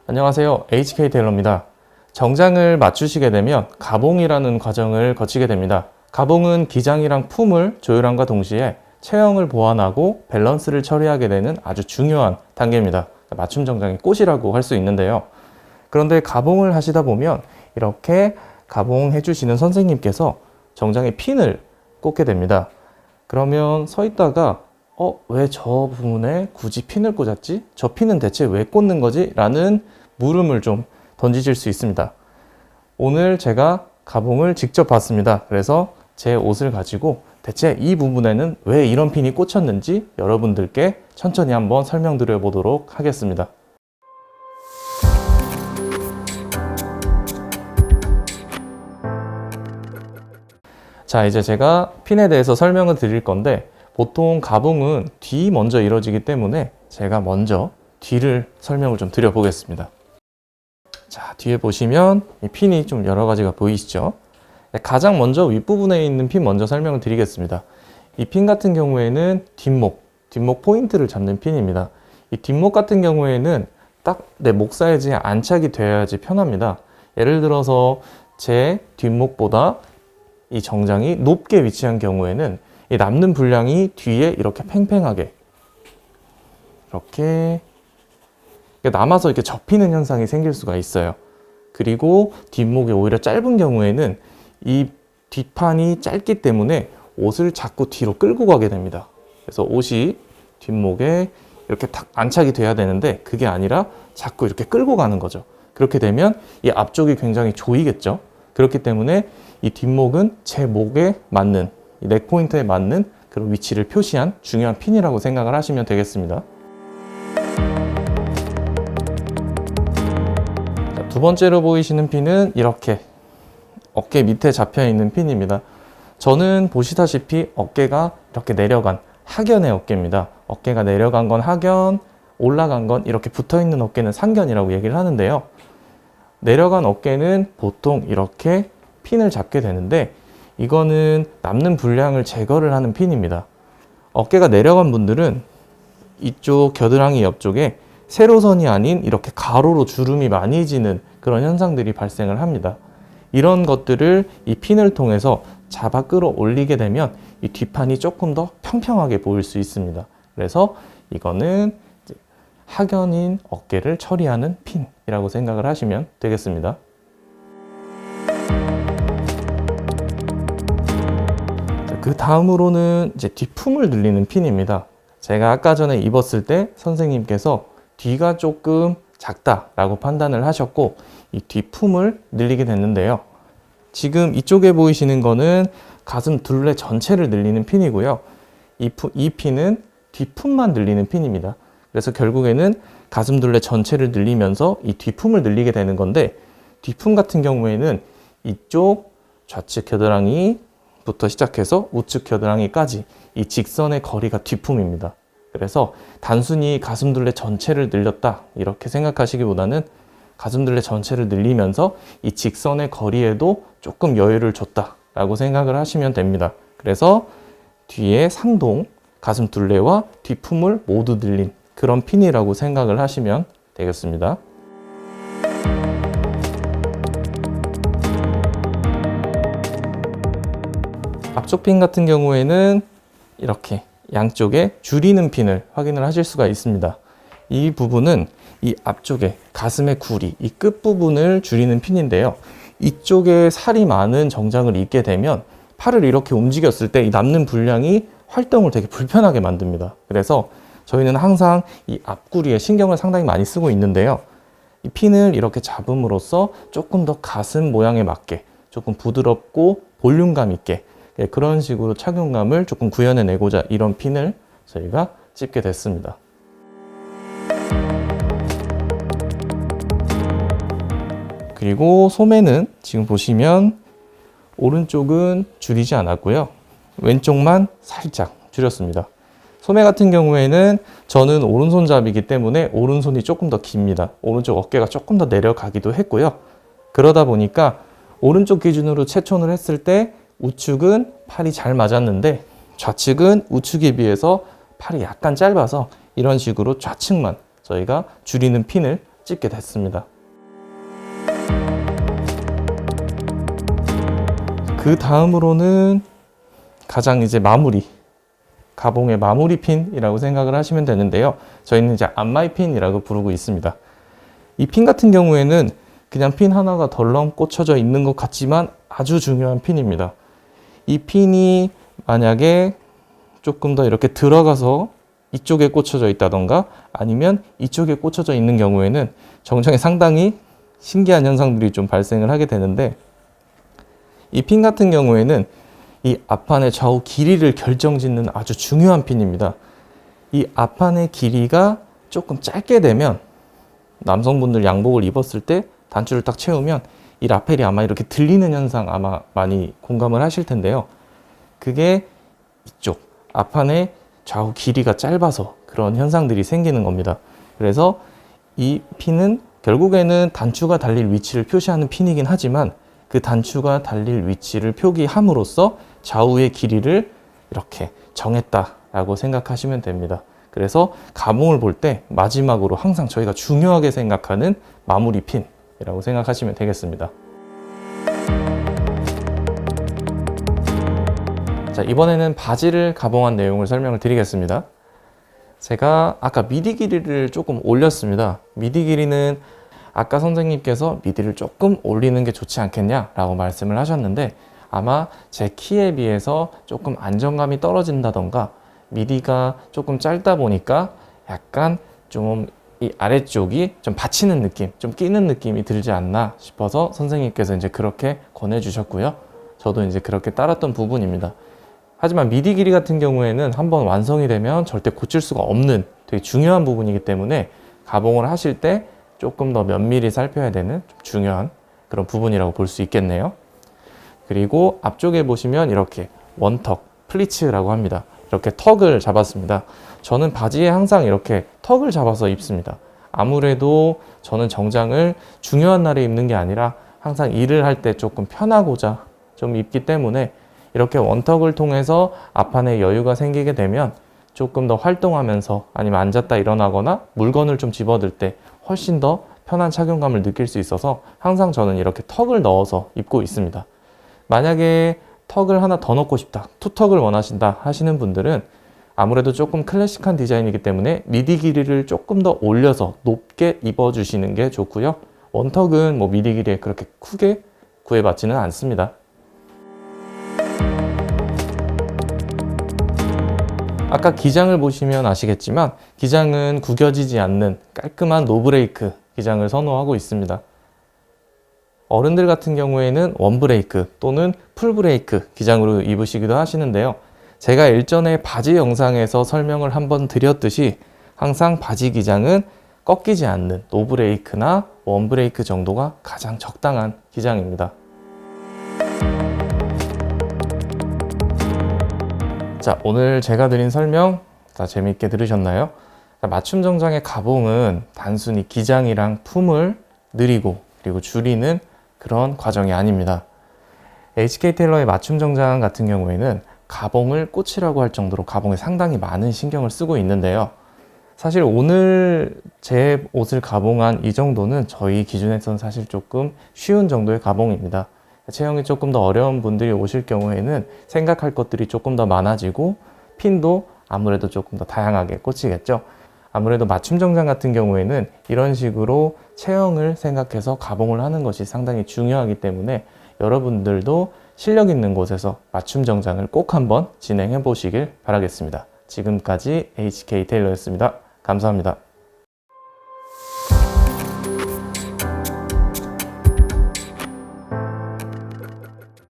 안녕하세요. HK 테일러입니다. 정장을 맞추시게 되면 가봉이라는 과정을 거치게 됩니다. 가봉은 기장이랑 품을 조율함과 동시에 체형을 보완하고 밸런스를 처리하게 되는 아주 중요한 단계입니다. 맞춤 정장의 꽃이라고 할 수 있는데요. 그런데 가봉을 하시다 보면 이렇게 가봉해 주시는 선생님께서 정장에 핀을 꽂게 됩니다. 그러면 서 있다가 왜 저 부분에 굳이 핀을 꽂았지? 저 핀은 대체 왜 꽂는 거지? 라는 물음을 좀 던지실 수 있습니다. 오늘 제가 가봉을 직접 봤습니다. 그래서 제 옷을 가지고 대체 이 부분에는 왜 이런 핀이 꽂혔는지 여러분들께 천천히 한번 설명드려 보도록 하겠습니다. 자, 이제 제가 핀에 대해서 설명을 드릴 건데 보통 가봉은 뒤 먼저 이루어지기 때문에 제가 먼저 뒤를 설명을 좀 드려보겠습니다. 자, 뒤에 보시면 이 핀이 좀 여러 가지가 보이시죠? 가장 먼저 윗부분에 있는 핀 먼저 설명을 드리겠습니다. 이 핀 같은 경우에는 뒷목 포인트를 잡는 핀입니다. 이 뒷목 같은 경우에는 딱 내 목 사이즈에 안착이 되어야지 편합니다. 예를 들어서 제 뒷목보다 이 정장이 높게 위치한 경우에는 이 남는 분량이 뒤에 이렇게 팽팽하게 이렇게 남아서 이렇게 접히는 현상이 생길 수가 있어요. 그리고 뒷목이 오히려 짧은 경우에는 이 뒷판이 짧기 때문에 옷을 자꾸 뒤로 끌고 가게 됩니다. 그래서 옷이 뒷목에 이렇게 딱 안착이 돼야 되는데 그게 아니라 자꾸 이렇게 끌고 가는 거죠. 그렇게 되면 이 앞쪽이 굉장히 조이겠죠. 그렇기 때문에 이 뒷목은 제 목에 맞는, 이 넥 포인트에 맞는 그런 위치를 표시한 중요한 핀이라고 생각을 하시면 되겠습니다. 자, 두 번째로 보이시는 핀은 이렇게 어깨 밑에 잡혀 있는 핀입니다. 저는 보시다시피 어깨가 이렇게 내려간 하견의 어깨입니다. 어깨가 내려간 건 하견, 올라간 건 이렇게 붙어 있는 어깨는 상견이라고 얘기를 하는데요. 내려간 어깨는 보통 이렇게 핀을 잡게 되는데 이거는 남는 분량을 제거를 하는 핀입니다. 어깨가 내려간 분들은 이쪽 겨드랑이 옆쪽에 세로선이 아닌 이렇게 가로로 주름이 많이 지는 그런 현상들이 발생을 합니다. 이런 것들을 이 핀을 통해서 잡아 끌어올리게 되면 이 뒷판이 조금 더 평평하게 보일 수 있습니다. 그래서 이거는 하견인 어깨를 처리하는 핀이라고 생각을 하시면 되겠습니다. 그 다음으로는 이제 뒷품을 늘리는 핀입니다. 제가 아까 전에 입었을 때 선생님께서 뒤가 조금 작다라고 판단을 하셨고 이 뒷품을 늘리게 됐는데요. 지금 이쪽에 보이시는 거는 가슴 둘레 전체를 늘리는 핀이고요. 이 핀은 뒷품만 늘리는 핀입니다. 그래서 결국에는 가슴 둘레 전체를 늘리면서 이 뒷품을 늘리게 되는 건데 뒷품 같은 경우에는 이쪽 좌측 겨드랑이부터 시작해서 우측 겨드랑이까지 이 직선의 거리가 뒷품입니다. 그래서 단순히 가슴 둘레 전체를 늘렸다 이렇게 생각하시기보다는 가슴 둘레 전체를 늘리면서 이 직선의 거리에도 조금 여유를 줬다라고 생각을 하시면 됩니다. 그래서 뒤에 상동, 가슴 둘레와 뒷품을 모두 늘린 그런 핀이라고 생각을 하시면 되겠습니다. 앞쪽 핀 같은 경우에는 이렇게 양쪽에 줄이는 핀을 확인을 하실 수가 있습니다. 이 부분은 이 앞쪽에 가슴의 구리, 이 끝부분을 줄이는 핀인데요. 이쪽에 살이 많은 정장을 입게 되면 팔을 이렇게 움직였을 때 이 남는 분량이 활동을 되게 불편하게 만듭니다. 그래서 저희는 항상 이 앞구리에 신경을 상당히 많이 쓰고 있는데요. 이 핀을 이렇게 잡음으로써 조금 더 가슴 모양에 맞게 조금 부드럽고 볼륨감 있게 그런 식으로 착용감을 조금 구현해내고자 이런 핀을 저희가 찝게 됐습니다. 그리고 소매는 지금 보시면 오른쪽은 줄이지 않았고요. 왼쪽만 살짝 줄였습니다. 소매 같은 경우에는 저는 오른손잡이기 때문에 오른손이 조금 더 깁니다. 오른쪽 어깨가 조금 더 내려가기도 했고요. 그러다 보니까 오른쪽 기준으로 체촌을 했을 때 우측은 팔이 잘 맞았는데 좌측은 우측에 비해서 팔이 약간 짧아서 이런 식으로 좌측만 저희가 줄이는 핀을 찍게 됐습니다. 그 다음으로는 가장 이제 가봉의 마무리 핀이라고 생각을 하시면 되는데요. 저희는 이제 안마이 핀이라고 부르고 있습니다. 이 핀 같은 경우에는 그냥 핀 하나가 덜렁 꽂혀져 있는 것 같지만 아주 중요한 핀입니다. 이 핀이 만약에 조금 더 이렇게 들어가서 이쪽에 꽂혀져 있다던가 아니면 이쪽에 꽂혀져 있는 경우에는 정정에 상당히 신기한 현상들이 좀 발생을 하게 되는데, 이 핀 같은 경우에는 이 앞판의 좌우 길이를 결정짓는 아주 중요한 핀입니다. 이 앞판의 길이가 조금 짧게 되면 남성분들 양복을 입었을 때 단추를 딱 채우면 이 라펠이 아마 이렇게 들리는 현상 아마 많이 공감을 하실 텐데요. 그게 이쪽 앞판의 좌우 길이가 짧아서 그런 현상들이 생기는 겁니다. 그래서 이 핀은 결국에는 단추가 달릴 위치를 표시하는 핀이긴 하지만 그 단추가 달릴 위치를 표기함으로써 좌우의 길이를 이렇게 정했다라고 생각하시면 됩니다. 그래서 가봉을 볼 때 마지막으로 항상 저희가 중요하게 생각하는 마무리 핀이라고 생각하시면 되겠습니다. 자, 이번에는 바지를 가봉한 내용을 설명을 드리겠습니다. 제가 아까 미디 길이를 조금 올렸습니다. 미디 길이는 아까 선생님께서 미디를 조금 올리는 게 좋지 않겠냐라고 말씀을 하셨는데, 아마 제 키에 비해서 조금 안정감이 떨어진다던가 미디가 조금 짧다 보니까 약간 좀 이 아래쪽이 좀 받치는 느낌, 좀 끼는 느낌이 들지 않나 싶어서 선생님께서 이제 그렇게 권해주셨고요. 저도 이제 그렇게 따랐던 부분입니다. 하지만 미디 길이 같은 경우에는 한번 완성이 되면 절대 고칠 수가 없는 되게 중요한 부분이기 때문에 가봉을 하실 때 조금 더 면밀히 살펴야 되는 좀 중요한 그런 부분이라고 볼 수 있겠네요. 그리고 앞쪽에 보시면 이렇게 원턱, 플리츠라고 합니다. 이렇게 턱을 잡았습니다. 저는 바지에 항상 이렇게 턱을 잡아서 입습니다. 아무래도 저는 정장을 중요한 날에 입는 게 아니라 항상 일을 할 때 조금 편하고자 좀 입기 때문에 이렇게 원턱을 통해서 앞판에 여유가 생기게 되면 조금 더 활동하면서 아니면 앉았다 일어나거나 물건을 좀 집어들 때 훨씬 더 편한 착용감을 느낄 수 있어서 항상 저는 이렇게 턱을 넣어서 입고 있습니다. 만약에 턱을 하나 더 넣고 싶다, 투턱을 원하신다 하시는 분들은 아무래도 조금 클래식한 디자인이기 때문에 미디 길이를 조금 더 올려서 높게 입어주시는 게 좋고요. 원턱은 뭐 미디 길이에 그렇게 크게 구애받지는 않습니다. 아까 기장을 보시면 아시겠지만 기장은 구겨지지 않는 깔끔한 노브레이크 기장을 선호하고 있습니다. 어른들 같은 경우에는 원브레이크 또는 풀브레이크 기장으로 입으시기도 하시는데요. 제가 일전에 바지 영상에서 설명을 한번 드렸듯이 항상 바지 기장은 꺾이지 않는 노브레이크나 원브레이크 정도가 가장 적당한 기장입니다. 자, 오늘 제가 드린 설명 다 재미있게 들으셨나요? 맞춤 정장의 가봉은 단순히 기장이랑 품을 늘리고 그리고 줄이는 그런 과정이 아닙니다. HK 테일러의 맞춤 정장 같은 경우에는 가봉을 꽃이라고 할 정도로 가봉에 상당히 많은 신경을 쓰고 있는데요. 사실 오늘 제 옷을 가봉한 이 정도는 저희 기준에서는 사실 조금 쉬운 정도의 가봉입니다. 체형이 조금 더 어려운 분들이 오실 경우에는 생각할 것들이 조금 더 많아지고 핀도 아무래도 조금 더 다양하게 꽂히겠죠. 아무래도 맞춤 정장 같은 경우에는 이런 식으로 체형을 생각해서 가봉을 하는 것이 상당히 중요하기 때문에 여러분들도 실력 있는 곳에서 맞춤 정장을 꼭 한번 진행해 보시길 바라겠습니다. 지금까지 HK 테일러였습니다. 감사합니다.